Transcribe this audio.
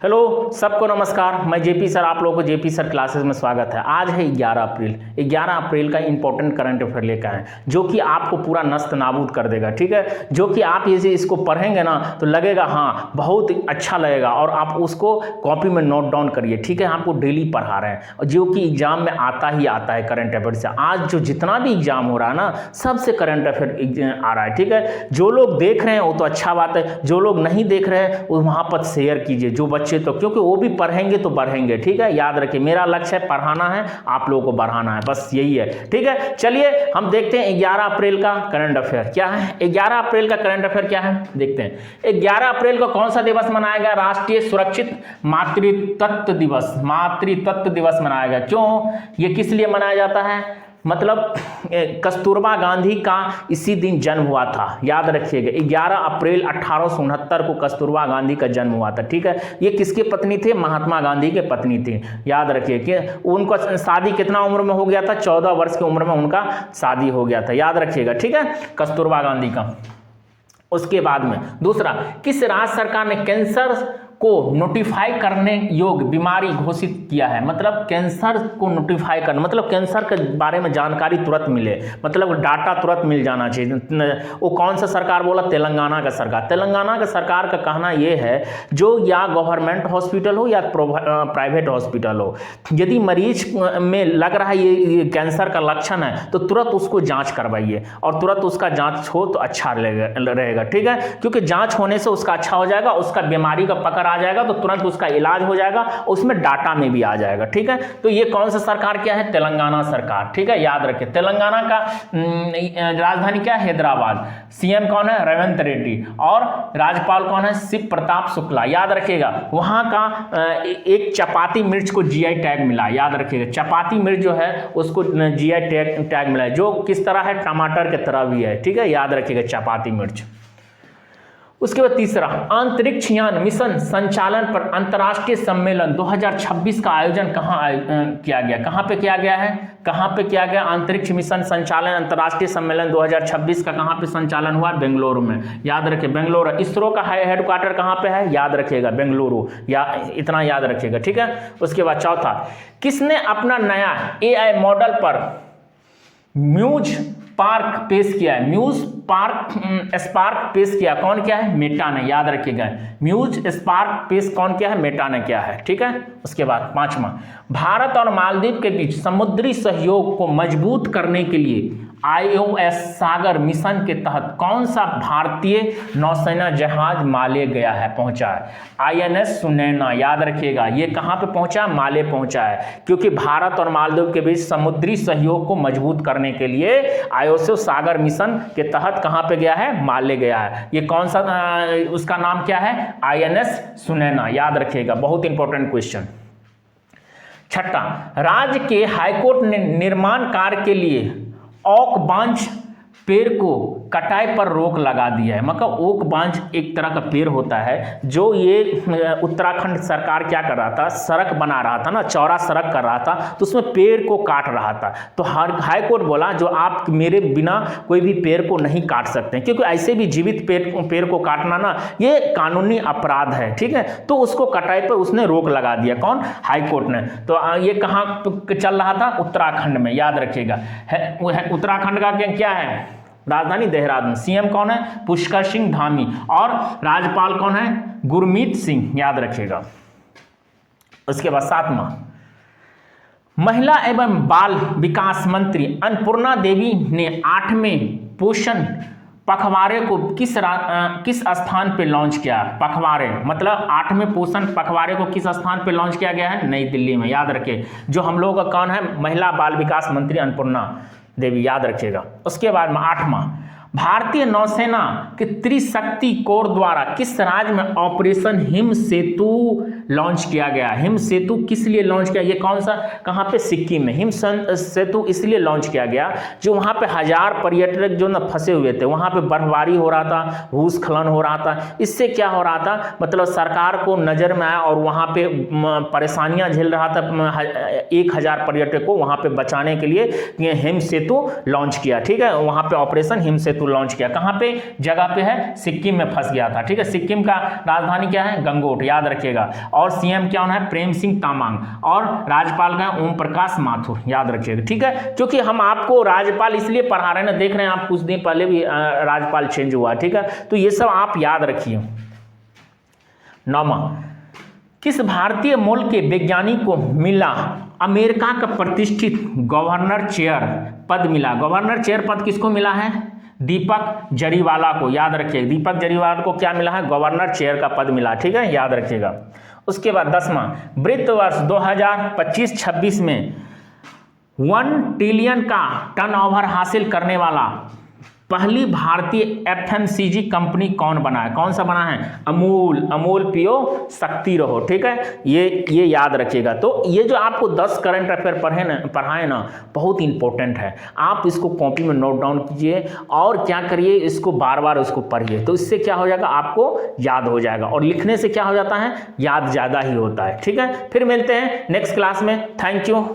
Hello सबको नमस्कार। मैं जेपी सर, आप लोगों को जेपी सर क्लासेस में स्वागत है। आज है 11 अप्रैल। 11 अप्रैल का इंपॉर्टेंट करंट अफेयर लेकर आए जो कि आपको पूरा नस्त नाबूद कर देगा। ठीक है, जो कि आप ये इसको पढ़ेंगे ना तो लगेगा हाँ बहुत अच्छा लगेगा और आप उसको कॉपी में नोट डाउन करिए। ठीक है, आपको डेली पढ़ा रहे हैं जो कि एग्जाम में आता ही आता है करंट अफेयर से। आज जो जितना भी एग्जाम हो रहा है ना सबसे करंट अफेयर आ रहा है। ठीक है, जो लोग देख रहे हैं वो तो अच्छा बात है, जो लोग नहीं देख रहे हैं वो वहाँ पर शेयर कीजिए जो बच्चे तो, क्योंकि वो भी पढ़ेंगे तो बढ़ेंगे। ठीक है, याद रखिए मेरा लक्ष्य है पढ़ाना है, आप लोगों को बढ़ाना है, बस यही है। ठीक है, चलिए हम देखते हैं 11 अप्रैल का करंट अफेयर क्या है। 11 अप्रैल का करंट अफेयर क्या है देखते हैं। 11 अप्रैल को कौन सा दिवस मनाया गया? राष्ट्रीय सुरक्षित मातृत्व दिवस। मातृत्व दिवस मनाया गया। क्यों, ये किस लिए मनाया जाता है? मतलब कस्तूरबा गांधी का इसी दिन जन्म हुआ था। याद रखिएगा 11 अप्रैल 1869 को कस्तूरबा गांधी का जन्म हुआ था। ठीक है, ये किसके पत्नी थे? महात्मा गांधी के पत्नी थी। याद रखिए कि उनका शादी कितना उम्र में हो गया था? 14 वर्ष की उम्र में उनका शादी हो गया था। याद रखिएगा। ठीक है, कस्तूरबा गांधी का। उसके बाद में दूसरा, किस राज्य सरकार ने कैंसर को नोटिफाई करने योग्य बीमारी घोषित किया है? मतलब कैंसर को नोटिफाई करना मतलब कैंसर के बारे में जानकारी तुरंत मिले, मतलब डाटा तुरंत मिल जाना चाहिए। वो कौन सा सरकार बोला? तेलंगाना का सरकार। तेलंगाना का सरकार का कहना ये है जो या गवर्नमेंट हॉस्पिटल हो या प्राइवेट हॉस्पिटल हो, यदि मरीज में लग रहा है ये कैंसर का लक्षण है तो तुरंत उसको जाँच करवाइए और तुरंत उसका जाँच हो तो अच्छा रहेगा। ठीक है, क्योंकि जाँच होने से उसका अच्छा हो जाएगा, उसका बीमारी का पकड़ आ जाएगा तो तुरंत उसका इलाज हो जाएगा, उसमें डाटा में भी आ जाएगा। ठीक है, तो ये कौन सा सरकार क्या है? तेलंगाना सरकार। ठीक है, याद रखिए तेलंगाना का राजधानी क्या है? हैदराबाद। सीएम कौन है? रेवंत रेड्डी। और राज्यपाल कौन है? शिव प्रताप शुक्ला। याद रखिएगा वहां का एक चपाती मिर्च को जीआई टैग मिला। याद रखिएगा चपाती मिर्च जो है उसको जीआई टैग मिला है, जो किस तरह है? टमाटर की तरह भी है। ठीक है, याद रखिएगा चपाती मिर्च। उसके बाद तीसरा, अंतरिक्ष यान मिशन संचालन पर अंतर्राष्ट्रीय सम्मेलन 2026 का आयोजन कहाँ किया गया? कहाँ पे किया गया है? कहाँ पे किया गया? अंतरिक्ष मिशन संचालन अंतर्राष्ट्रीय सम्मेलन 2026 का कहाँ पे संचालन हुआ? बेंगलुरु में। याद रखिए बेंगलुरु। इसरो का हेडक्वार्टर कहाँ पे है? याद रखिएगा बेंगलुरु, या इतना याद रखिएगा। ठीक है, उसके बाद चौथा, किसने अपना नया एआई मॉडल पर म्यूज पार्क पेश किया है? म्यूज स्पार्क पेश किया कौन किया है? मेटा ने। याद रखिएगा म्यूज स्पार्क पेश कौन किया है? मेटा ने किया है। ठीक है, उसके बाद पांचवा, भारत और मालदीव के बीच समुद्री सहयोग को मजबूत करने के लिए आईओएस सागर मिशन के तहत कौन सा भारतीय नौसेना जहाज माले गया है, पहुंचा है? आईएनएस सुनैना। याद रखिएगा ये कहां पे पहुंचा? माले पहुंचा है, क्योंकि भारत और मालदीव के बीच समुद्री सहयोग को मजबूत करने के लिए आईओएस सागर मिशन के तहत कहां पे गया है? माले गया है। ये कौन सा उसका नाम क्या है? आईएनएस सुनैना। याद रखिएगा, बहुत इंपॉर्टेंट क्वेश्चन। छठा, राज्य के हाईकोर्ट ने निर्माण कार्य के लिए ओक बांझ पेड़ को कटाई पर रोक लगा दिया है। मतलब ओक बांझ एक तरह का पेड़ होता है जो ये उत्तराखंड सरकार क्या कर रहा था? सड़क बना रहा था ना, चौड़ा सड़क कर रहा था, तो उसमें पेड़ को काट रहा था। तो हाई कोर्ट बोला जो आप मेरे बिना कोई भी पेड़ को नहीं काट सकते, क्योंकि ऐसे भी जीवित पेड़ को काटना ना ये कानूनी अपराध है। ठीक है, तो उसको कटाई पर उसने रोक लगा दिया। कौन? हाई कोर्ट ने। तो ये कहाँ चल रहा था? उत्तराखंड में। याद रखिएगा उत्तराखंड का क्या है? राजधानी देहरादून। सीएम कौन है? पुष्कर सिंह धामी। और राज्यपाल कौन है? गुरमीत सिंह। याद रखिएगा। उसके बाद सातवां, महिला एवं बाल विकास मंत्री अन्नपूर्णा देवी ने 8वें पोषण पखवाड़े को किस स्थान पे लॉन्च किया? पखवाड़े मतलब 8वें पोषण पखवाड़े को किस स्थान पे लॉन्च किया गया है? नई दिल्ली में। याद रखिए जो हम लोगों का कौन है? महिला बाल विकास मंत्री अन्नपूर्णा देवी। याद रखिएगा। उसके बाद में 8वां, भारतीय नौसेना के त्रिशक्ति कोर द्वारा किस राज्य में ऑपरेशन हिम सेतु लॉन्च किया गया? हिम सेतु किस लिए लॉन्च किया? ये कौन सा? कहाँ पे? सिक्किम में। हिम सेतु इसलिए लॉन्च किया गया जो वहाँ पे 1000 पर्यटक जो ना फंसे हुए थे, वहाँ पे बर्फबारी हो रहा था, भूस्खलन हो रहा था। इससे क्या हो रहा था? मतलब सरकार को नज़र में आया और वहाँ पे परेशानियाँ झेल रहा था। 1000 पर्यटक को वहाँ पे बचाने के लिए हिम सेतु लॉन्च किया। ठीक है, वहाँ पे ऑपरेशन हिम सेतु सेतु लॉन्च किया। कहाँ पे जगह पे है, सिक्किम में फंस गया था। ठीक है, सिक्किम का राजधानी क्या है, गंगोट, याद रखिएगा। और सीएम क्या होना है, प्रेम सिंह तामांग, और राज्यपाल का ओम प्रकाश माथुर, याद रखिएगा। ठीक है, क्योंकि हम आपको राज्यपाल इसलिए पढ़ा रहे हैं ना, देख रहे हैं आप कुछ दिन पहले भी राज्यपाल चेंज हुआ। ठीक है, तो ये सब आप याद रखिए। 9वां, किस भारतीय मूल के वैज्ञानिक को मिला अमेरिका का प्रतिष्ठित गवर्नर चेयर पद मिला? गवर्नर चेयर पद किसको मिला है, दीपक जरीवाला को, याद रखिएगा। दीपक जरीवाला को क्या मिला है, गवर्नर चेयर का पद मिला। ठीक है, याद रखिएगा। उसके बाद 10वां, वित्त वर्ष 2025-26 में 1 ट्रिलियन का टर्नओवर हासिल करने वाला पहली भारतीय एफएमसीजी कंपनी कौन बना है, कौन सा बना है, अमूल। अमूल पियो शक्ति रहो। ठीक है, ये याद रखिएगा। तो ये जो आपको 10 करंट अफेयर पढ़ाए ना, बहुत इंपॉर्टेंट है। आप इसको कॉपी में नोट डाउन कीजिए और क्या करिए, इसको बार बार उसको पढ़िए, तो इससे क्या हो जाएगा, आपको याद हो जाएगा। और लिखने से क्या हो जाता है, याद ज़्यादा ही होता है। ठीक है, फिर मिलते हैं नेक्स्ट क्लास में। Thank you.